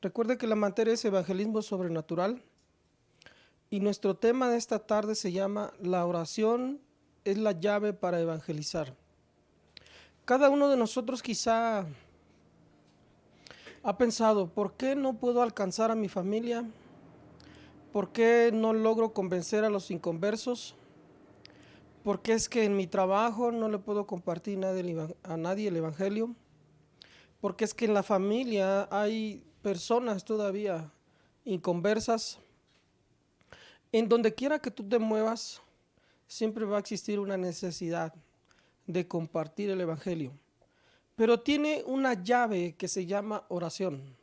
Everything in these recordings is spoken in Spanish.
Recuerde que la materia es evangelismo sobrenatural y nuestro tema de esta tarde se llama La oración es la llave para evangelizar. Cada uno de nosotros quizá ha pensado, ¿por qué no puedo alcanzar a mi familia? ¿Por qué no logro convencer a los inconversos? ¿Por qué es que en mi trabajo no le puedo compartir a nadie el evangelio? ¿Por qué es que en la familia hay personas todavía inconversas? En donde quiera que tú te muevas, siempre va a existir una necesidad de compartir el evangelio. Pero tiene una llave que se llama oración.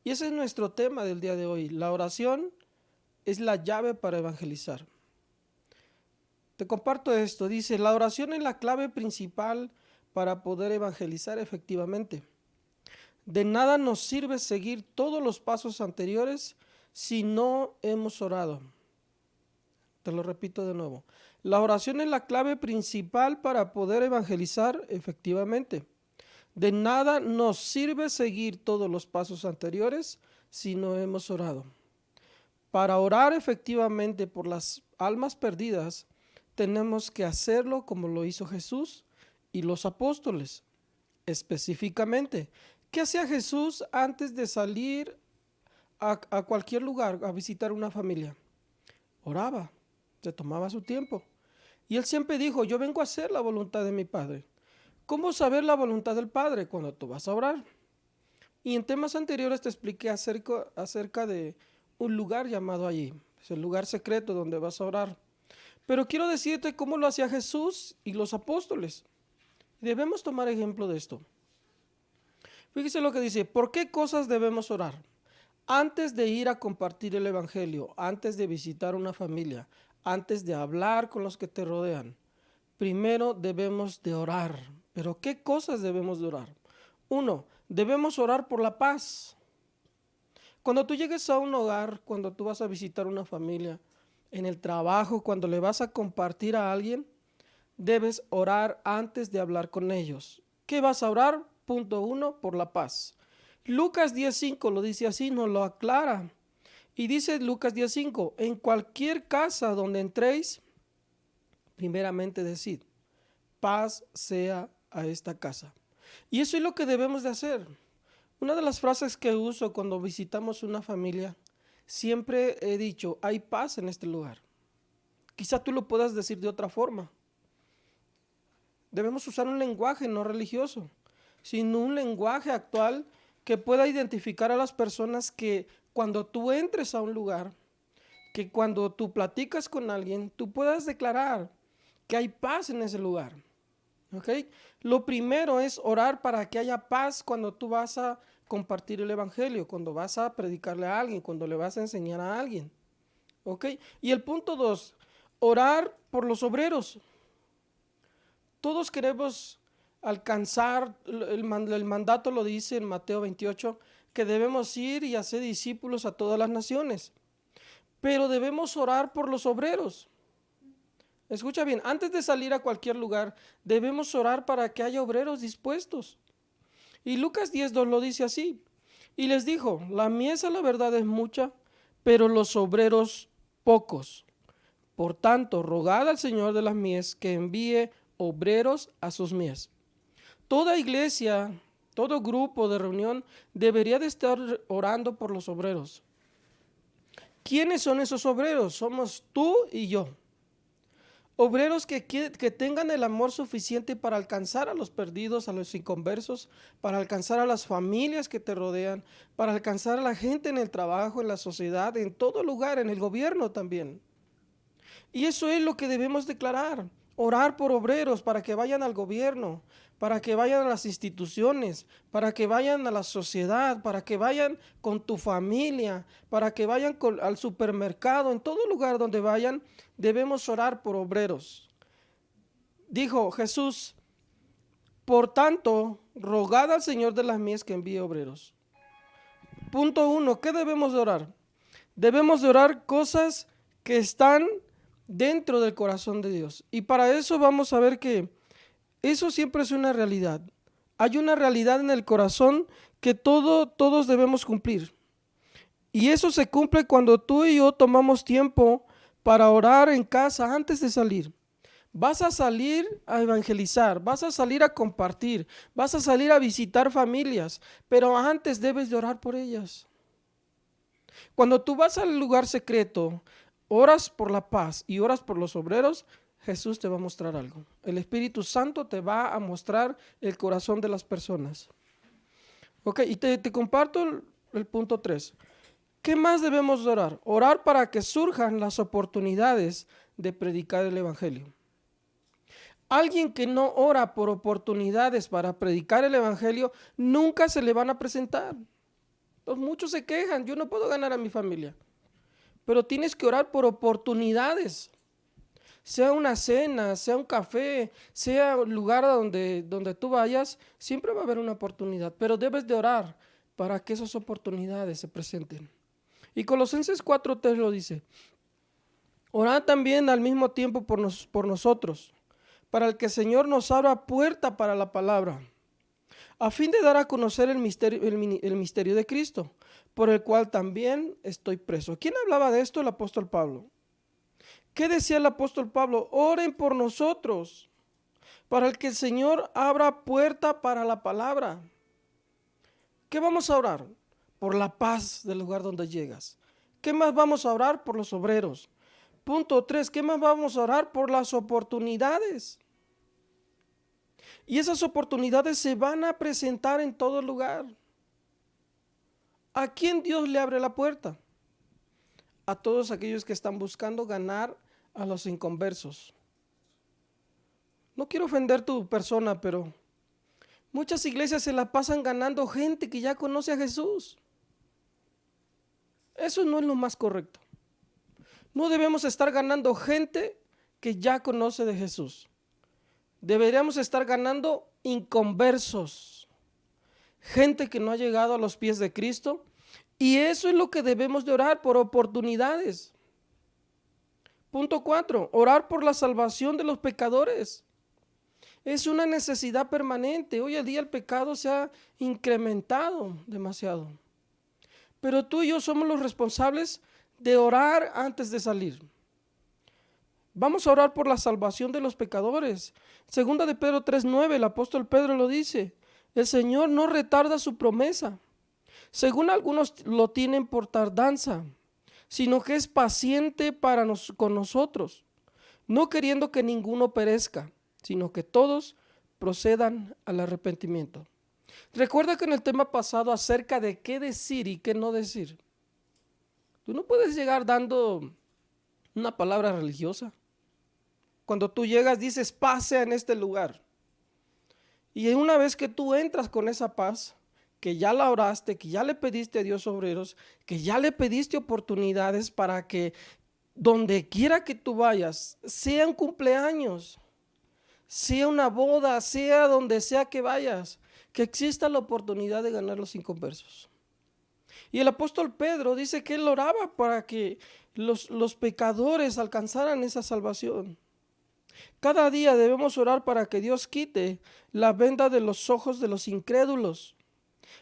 Y ese es nuestro tema del día de hoy. La oración es la llave para evangelizar. Te comparto esto. Dice, la oración es la clave principal para poder evangelizar efectivamente. De nada nos sirve seguir todos los pasos anteriores si no hemos orado. Te lo repito de nuevo. La oración es la clave principal para poder evangelizar efectivamente. De nada nos sirve seguir todos los pasos anteriores si no hemos orado. Para orar efectivamente por las almas perdidas, tenemos que hacerlo como lo hizo Jesús y los apóstoles. Específicamente, ¿qué hacía Jesús antes de salir a cualquier lugar a visitar una familia? Oraba, se tomaba su tiempo. Y él siempre dijo, yo vengo a hacer la voluntad de mi Padre. ¿Cómo saber la voluntad del Padre? Cuando tú vas a orar. Y en temas anteriores te expliqué acerca de un lugar llamado allí. Es el lugar secreto donde vas a orar. Pero quiero decirte cómo lo hacía Jesús y los apóstoles. Debemos tomar ejemplo de esto. Fíjese lo que dice, ¿por qué cosas debemos orar? Antes de ir a compartir el evangelio, antes de visitar una familia, antes de hablar con los que te rodean, primero debemos de orar. ¿Pero qué cosas debemos de orar? Uno, debemos orar por la paz. Cuando tú llegues a un hogar, cuando tú vas a visitar una familia, en el trabajo, cuando le vas a compartir a alguien, debes orar antes de hablar con ellos. ¿Qué vas a orar? Punto uno, por la paz. Lucas 10:5 lo dice así, nos lo aclara. Y dice Lucas 10:5, en cualquier casa donde entréis, primeramente decid, paz sea a esta casa. Y eso es lo que debemos de hacer. Una de las frases que uso cuando visitamos una familia, siempre he dicho, hay paz en este lugar. Quizá tú lo puedas decir de otra forma. Debemos usar un lenguaje no religioso, sino un lenguaje actual que pueda identificar a las personas que cuando tú entres a un lugar, que cuando tú platicas con alguien, tú puedas declarar que hay paz en ese lugar. ¿Ok? Lo primero es orar para que haya paz cuando tú vas a compartir el evangelio, cuando vas a predicarle a alguien, cuando le vas a enseñar a alguien. ¿Ok? Y el punto 2, orar por los obreros. Todos queremos alcanzar, el mandato lo dice en Mateo 28, que debemos ir y hacer discípulos a todas las naciones. Pero debemos orar por los obreros. Escucha bien, antes de salir a cualquier lugar, debemos orar para que haya obreros dispuestos. Y Lucas 10:2 lo dice así. Y les dijo, la mies a la verdad es mucha, pero los obreros pocos. Por tanto, rogad al Señor de las mies que envíe obreros a sus mies. Toda iglesia, todo grupo de reunión debería de estar orando por los obreros. ¿Quiénes son esos obreros? Somos tú y yo. Obreros que tengan el amor suficiente para alcanzar a los perdidos, a los inconversos, para alcanzar a las familias que te rodean, para alcanzar a la gente en el trabajo, en la sociedad, en todo lugar, en el gobierno también. Y eso es lo que debemos declarar. Orar por obreros para que vayan al gobierno, para que vayan a las instituciones, para que vayan a la sociedad, para que vayan con tu familia, para que vayan al supermercado, en todo lugar donde vayan, debemos orar por obreros. Dijo Jesús, por tanto, rogad al Señor de las mies que envíe obreros. Punto 1, ¿qué debemos de orar? Debemos de orar cosas que están dentro del corazón de Dios. Y para eso vamos a ver que eso siempre es una realidad. Hay una realidad en el corazón que todos debemos cumplir. Y eso se cumple cuando tú y yo tomamos tiempo para orar en casa antes de salir. Vas a salir a evangelizar, vas a salir a compartir, vas a salir a visitar familias, pero antes debes de orar por ellas. Cuando tú vas al lugar secreto, oras por la paz y oras por los obreros, Jesús te va a mostrar algo. El Espíritu Santo te va a mostrar el corazón de las personas. Ok, y te comparto el punto 3. ¿Qué más debemos de orar? Orar para que surjan las oportunidades de predicar el Evangelio. Alguien que no ora por oportunidades para predicar el Evangelio, nunca se le van a presentar. Entonces, muchos se quejan, yo no puedo ganar a mi familia. Pero tienes que orar por oportunidades. Sea una cena, sea un café, sea un lugar donde tú vayas, siempre va a haber una oportunidad. Pero debes de orar para que esas oportunidades se presenten. Y Colosenses 4:3 lo dice. Orad también al mismo tiempo por nosotros, para el que el Señor nos abra puerta para la palabra, a fin de dar a conocer el misterio de Cristo, por el cual también estoy preso. ¿Quién hablaba de esto? El apóstol Pablo. ¿Qué decía el apóstol Pablo? Oren por nosotros, para el que el Señor abra puerta para la palabra. ¿Qué vamos a orar? Por la paz del lugar donde llegas. ¿Qué más vamos a orar? Por los obreros. Punto 3, ¿qué más vamos a orar? Por las oportunidades. Y esas oportunidades se van a presentar en todo lugar. ¿A quién Dios le abre la puerta? A todos aquellos que están buscando ganar a los inconversos. No quiero ofender tu persona, pero muchas iglesias se la pasan ganando gente que ya conoce a Jesús. Eso no es lo más correcto. No debemos estar ganando gente que ya conoce de Jesús. Deberíamos estar ganando inconversos, gente que no ha llegado a los pies de Cristo. Y eso es lo que debemos de orar, por oportunidades. Punto 4, orar por la salvación de los pecadores. Es una necesidad permanente. Hoy en día el pecado se ha incrementado demasiado. Pero tú y yo somos los responsables de orar antes de salir. Vamos a orar por la salvación de los pecadores. Segunda de Pedro 3:9, el apóstol Pedro lo dice. El Señor no retarda su promesa, según algunos lo tienen por tardanza, sino que es paciente con nosotros, no queriendo que ninguno perezca, sino que todos procedan al arrepentimiento. Recuerda que en el tema pasado acerca de qué decir y qué no decir, tú no puedes llegar dando una palabra religiosa. Cuando tú llegas dices paz sea en este lugar. Y una vez que tú entras con esa paz, que ya la oraste, que ya le pediste a Dios obreros, que ya le pediste oportunidades para que donde quiera que tú vayas, sea un cumpleaños, sea una boda, sea donde sea que vayas, que exista la oportunidad de ganar los inconversos. Y el apóstol Pedro dice que él oraba para que los pecadores alcanzaran esa salvación. Cada día debemos orar para que Dios quite la venda de los ojos de los incrédulos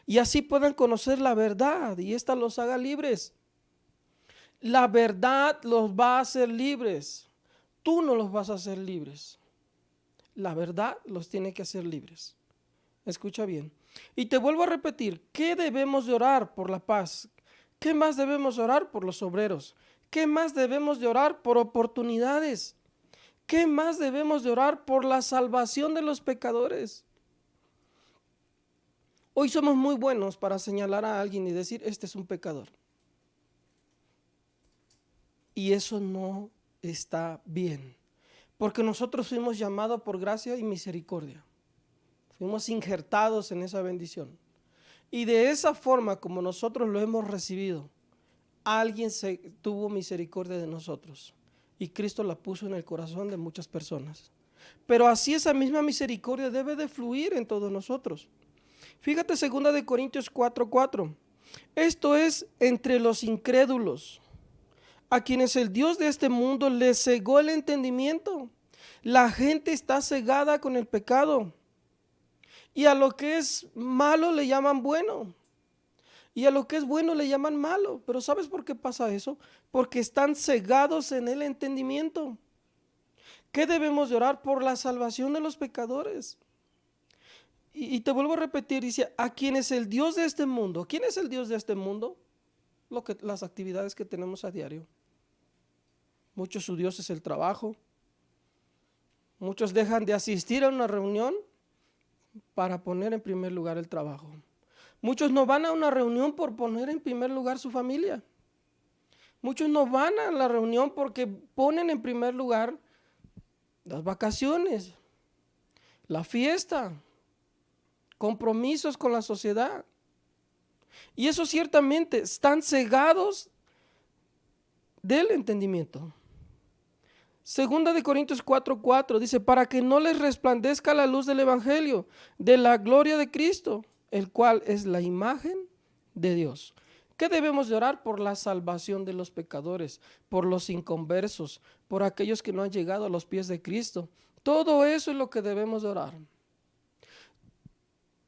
y así puedan conocer la verdad y ésta los haga libres. La verdad los va a hacer libres. Tú no los vas a hacer libres. La verdad los tiene que hacer libres. Escucha bien. Y te vuelvo a repetir, ¿qué debemos de orar? Por la paz. ¿Qué más debemos de orar? Por los obreros. ¿Qué más debemos de orar? Por oportunidades. ¿Qué más debemos de orar? Por la salvación de los pecadores. Hoy somos muy buenos para señalar a alguien y decir, este es un pecador. Y eso no está bien, porque nosotros fuimos llamados por gracia y misericordia. Fuimos injertados en esa bendición. Y de esa forma como nosotros lo hemos recibido, alguien tuvo misericordia de nosotros. Y Cristo la puso en el corazón de muchas personas. Pero así esa misma misericordia debe de fluir en todos nosotros. Fíjate 2 de Corintios 4:4. Esto es entre los incrédulos, a quienes el Dios de este mundo les cegó el entendimiento. La gente está cegada con el pecado. Y a lo que es malo le llaman bueno. Y a lo que es bueno le llaman malo. Pero ¿sabes por qué pasa eso? Porque están cegados en el entendimiento. ¿Qué debemos de orar? Por la salvación de los pecadores. Y te vuelvo a repetir, dice, ¿a quién es el Dios de este mundo? ¿Quién es el Dios de este mundo? Las actividades que tenemos a diario. Muchos su Dios es el trabajo. Muchos dejan de asistir a una reunión para poner en primer lugar el trabajo. Muchos no van a una reunión por poner en primer lugar su familia. Muchos no van a la reunión porque ponen en primer lugar las vacaciones, la fiesta, compromisos con la sociedad. Y eso ciertamente están cegados del entendimiento. Segunda de Corintios 4:4 dice, para que no les resplandezca la luz del evangelio, de la gloria de Cristo, el cual es la imagen de Dios. ¿Qué debemos de orar? Por la salvación de los pecadores, por los inconversos, por aquellos que no han llegado a los pies de Cristo. Todo eso es lo que debemos de orar.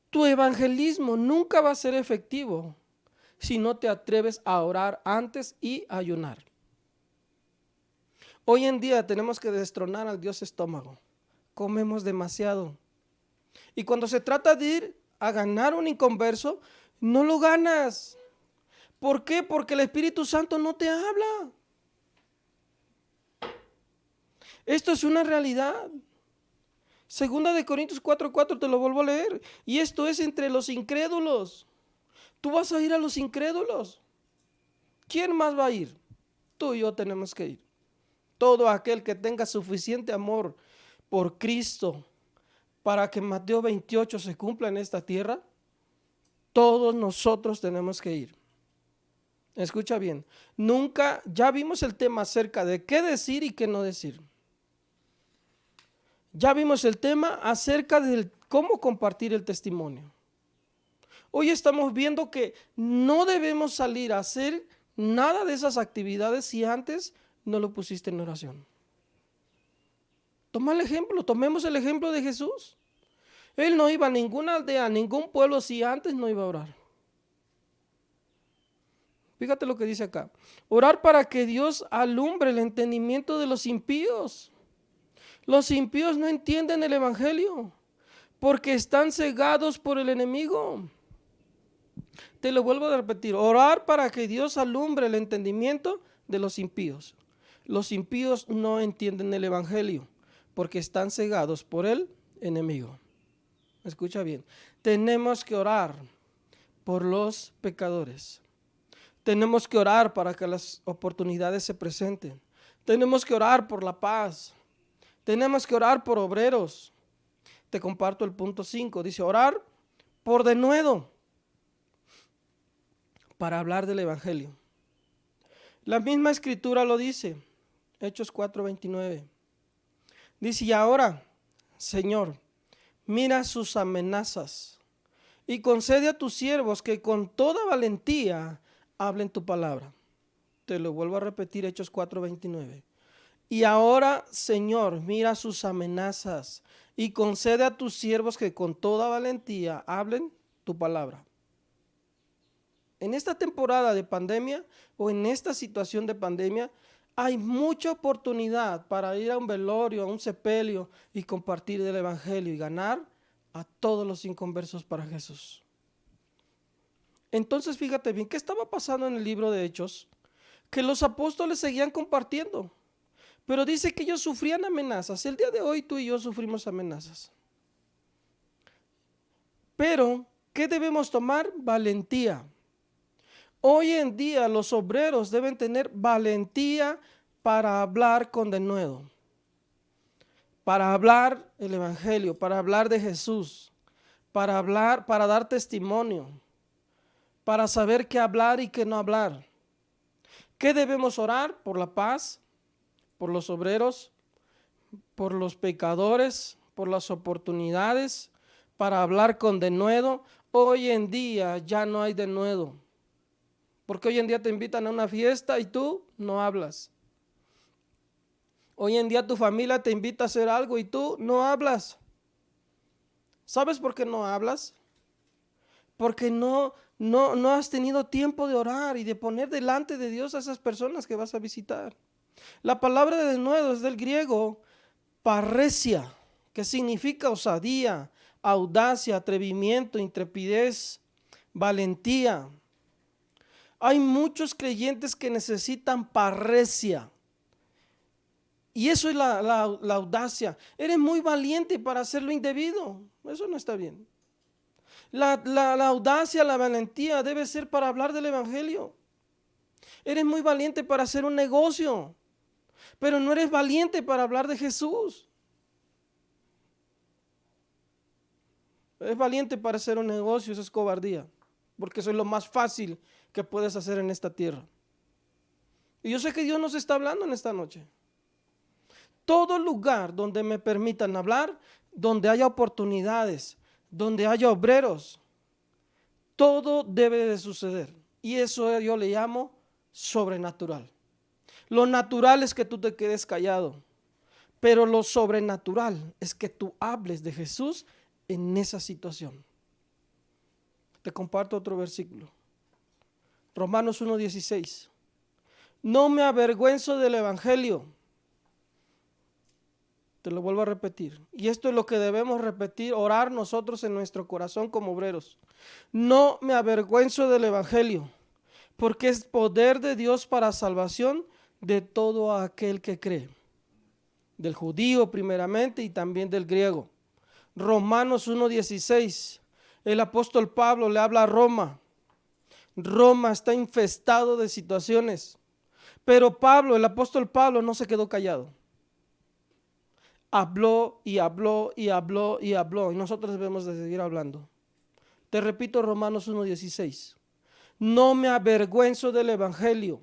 Tu evangelismo nunca va a ser efectivo si no te atreves a orar antes y a ayunar. Hoy en día tenemos que destronar al Dios estómago. Comemos demasiado. Y cuando se trata de ir a ganar un inconverso, no lo ganas. ¿Por qué? Porque el Espíritu Santo no te habla. Esto es una realidad. Segunda de Corintios 4:4 te lo vuelvo a leer. Y esto es entre los incrédulos. Tú vas a ir a los incrédulos. ¿Quién más va a ir? Tú y yo tenemos que ir. Todo aquel que tenga suficiente amor por Cristo para que Mateo 28 se cumpla en esta tierra, todos nosotros tenemos que ir. Escucha bien, ya vimos el tema acerca de qué decir y qué no decir. Ya vimos el tema acerca de cómo compartir el testimonio. Hoy estamos viendo que no debemos salir a hacer nada de esas actividades si antes no lo pusiste en oración. Tomemos el ejemplo de Jesús. Él no iba a ninguna aldea, a ningún pueblo si antes no iba a orar. Fíjate lo que dice acá. Orar para que Dios alumbre el entendimiento de los impíos. Los impíos no entienden el evangelio porque están cegados por el enemigo. Te lo vuelvo a repetir. Orar para que Dios alumbre el entendimiento de los impíos. Los impíos no entienden el evangelio porque están cegados por el enemigo. Escucha bien. Tenemos que orar por los pecadores. Tenemos que orar para que las oportunidades se presenten. Tenemos que orar por la paz. Tenemos que orar por obreros. Te comparto el punto 5. Dice orar por denuedo para hablar del evangelio. La misma escritura lo dice. Hechos 4:29. Dice, y ahora, Señor, mira sus amenazas y concede a tus siervos que con toda valentía hablen tu palabra. Te lo vuelvo a repetir, Hechos 4:29. Y ahora, Señor, mira sus amenazas y concede a tus siervos que con toda valentía hablen tu palabra. En esta temporada de pandemia o en esta situación de pandemia, hay mucha oportunidad para ir a un velorio, a un sepelio y compartir del evangelio y ganar a todos los inconversos para Jesús. Entonces fíjate bien, ¿qué estaba pasando en el libro de Hechos? Que los apóstoles seguían compartiendo, pero dice que ellos sufrían amenazas. El día de hoy tú y yo sufrimos amenazas. Pero, ¿qué debemos tomar? Valentía. Hoy en día los obreros deben tener valentía para hablar con denuedo, para hablar el evangelio, para hablar de Jesús, para hablar, para dar testimonio, para saber qué hablar y qué no hablar. ¿Qué debemos orar? Por la paz, por los obreros, por los pecadores, por las oportunidades, para hablar con denuedo. Hoy en día ya no hay denuedo, porque hoy en día te invitan a una fiesta y tú no hablas. Hoy en día tu familia te invita a hacer algo y tú no hablas. ¿Sabes por qué no hablas? Porque no No has tenido tiempo de orar y de poner delante de Dios a esas personas que vas a visitar. La palabra de nuevo es del griego parresia, que significa osadía, audacia, atrevimiento, intrepidez, valentía. Hay muchos creyentes que necesitan parresia. Y eso es la audacia. Eres muy valiente para hacer lo indebido. Eso no está bien. La audacia, la valentía debe ser para hablar del evangelio. Eres muy valiente para hacer un negocio, pero no eres valiente para hablar de Jesús. Es valiente para hacer un negocio, eso es cobardía, porque eso es lo más fácil que puedes hacer en esta tierra. Y yo sé que Dios nos está hablando en esta noche. Todo lugar donde me permitan hablar, donde haya oportunidades, donde haya obreros, todo debe de suceder. Y eso yo le llamo sobrenatural. Lo natural es que tú te quedes callado, pero lo sobrenatural es que tú hables de Jesús en esa situación. Te comparto otro versículo. Romanos 1:16. No me avergüenzo del evangelio. Te lo vuelvo a repetir. Y esto es lo que debemos repetir, orar nosotros en nuestro corazón como obreros. No me avergüenzo del evangelio, porque es poder de Dios para salvación de todo aquel que cree. Del judío primeramente y también del griego. Romanos 1:16. El apóstol Pablo le habla a Roma. Roma está infestado de situaciones. Pero Pablo, el apóstol Pablo, no se quedó callado. Habló y habló y habló y habló. Y nosotros debemos de seguir hablando. Te repito Romanos 1:16. No me avergüenzo del evangelio.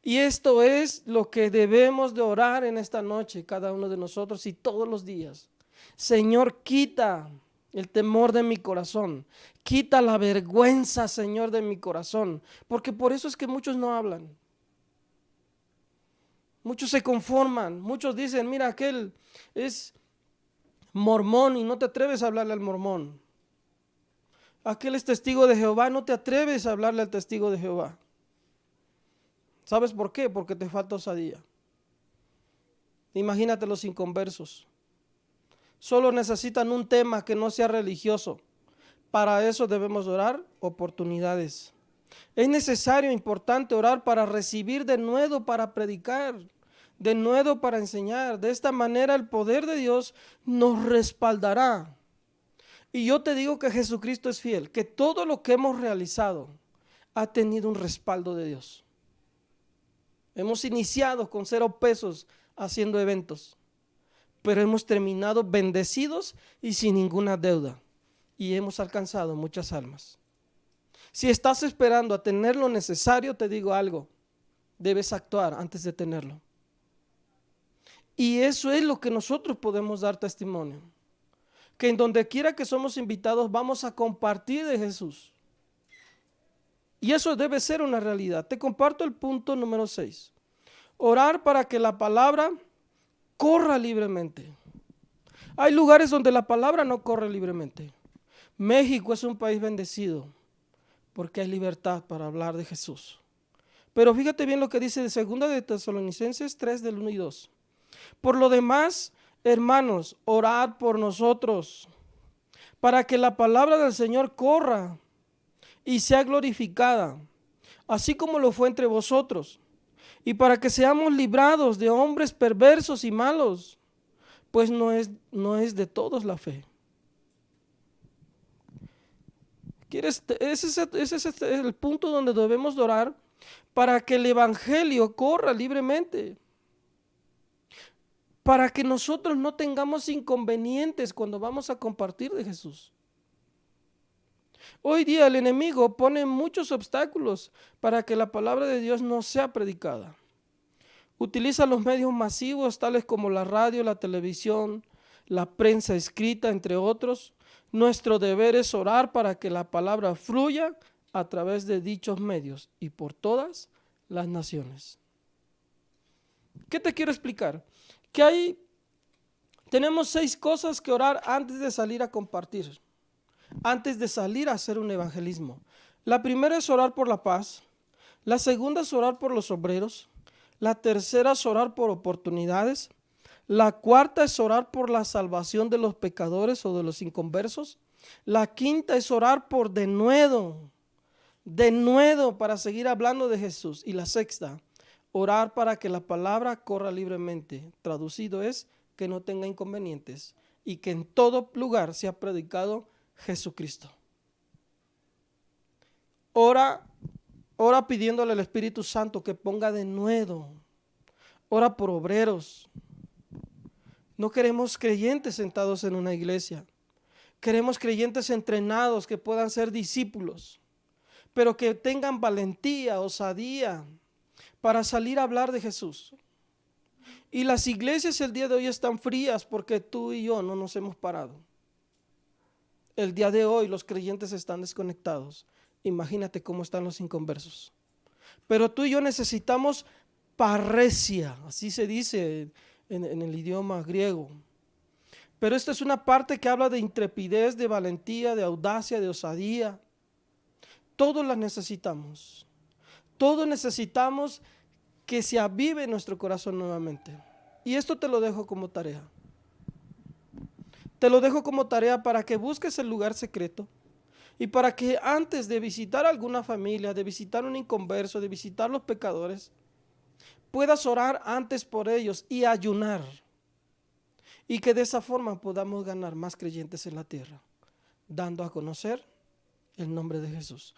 Y esto es lo que debemos de orar en esta noche, cada uno de nosotros y todos los días. Señor, quita el temor de mi corazón. Quita la vergüenza, Señor, de mi corazón. Porque por eso es que muchos no hablan. Muchos se conforman. Muchos dicen, mira, aquel es mormón y no te atreves a hablarle al mormón. Aquel es testigo de Jehová, no te atreves a hablarle al testigo de Jehová. ¿Sabes por qué? Porque te falta osadía. Imagínate los inconversos. Solo necesitan un tema que no sea religioso. Para eso debemos orar oportunidades. Es necesario, importante orar para recibir de nuevo para predicar, de nuevo para enseñar. De esta manera el poder de Dios nos respaldará. Y yo te digo que Jesucristo es fiel, que todo lo que hemos realizado ha tenido un respaldo de Dios. Hemos iniciado con 0 pesos haciendo eventos, pero hemos terminado bendecidos y sin ninguna deuda. Y hemos alcanzado muchas almas. Si estás esperando a tener lo necesario, te digo algo, debes actuar antes de tenerlo. Y eso es lo que nosotros podemos dar testimonio. Que en donde quiera que somos invitados vamos a compartir de Jesús. Y eso debe ser una realidad. Te comparto el punto número 6. Orar para que la palabra corra libremente. Hay lugares donde la palabra no corre libremente. México es un país bendecido porque hay libertad para hablar de Jesús. Pero fíjate bien lo que dice de 2 de Tesalonicenses 3 del 1 y 2. Por lo demás, hermanos, orad por nosotros para que la palabra del Señor corra y sea glorificada, así como lo fue entre vosotros, y para que seamos librados de hombres perversos y malos, pues no es de todos la fe. Ese es el punto donde debemos orar para que el evangelio corra libremente, para que nosotros no tengamos inconvenientes cuando vamos a compartir de Jesús. Hoy día el enemigo pone muchos obstáculos para que la palabra de Dios no sea predicada. Utiliza los medios masivos tales como la radio, la televisión, la prensa escrita, entre otros. Nuestro deber es orar para que la palabra fluya a través de dichos medios y por todas las naciones. ¿Qué te quiero explicar? Que tenemos 6 cosas que orar antes de salir a compartir, antes de salir a hacer un evangelismo. La primera es orar por la paz, la segunda es orar por los obreros, la tercera es orar por oportunidades, la cuarta es orar por la salvación de los pecadores o de los inconversos, la quinta es orar por denuedo para seguir hablando de Jesús, y la sexta, orar para que la palabra corra libremente. Traducido es que no tenga inconvenientes y que en todo lugar sea predicado Jesucristo. Ora pidiéndole al Espíritu Santo que ponga denuedo. Ora por obreros. No queremos creyentes sentados en una iglesia. Queremos creyentes entrenados que puedan ser discípulos, pero que tengan valentía, osadía para salir a hablar de Jesús. Y las iglesias el día de hoy están frías porque tú y yo no nos hemos parado. El día de hoy los creyentes están desconectados. Imagínate cómo están los inconversos. Pero tú y yo necesitamos parresia, así se dice en el idioma griego. Pero esta es una parte que habla de intrepidez, de valentía, de audacia, de osadía. Todos las necesitamos. Todos necesitamos que se avive nuestro corazón nuevamente. Y esto te lo dejo como tarea. Te lo dejo como tarea para que busques el lugar secreto y para que antes de visitar alguna familia, de visitar un inconverso, de visitar los pecadores, puedas orar antes por ellos y ayunar. Y que de esa forma podamos ganar más creyentes en la tierra, dando a conocer el nombre de Jesús.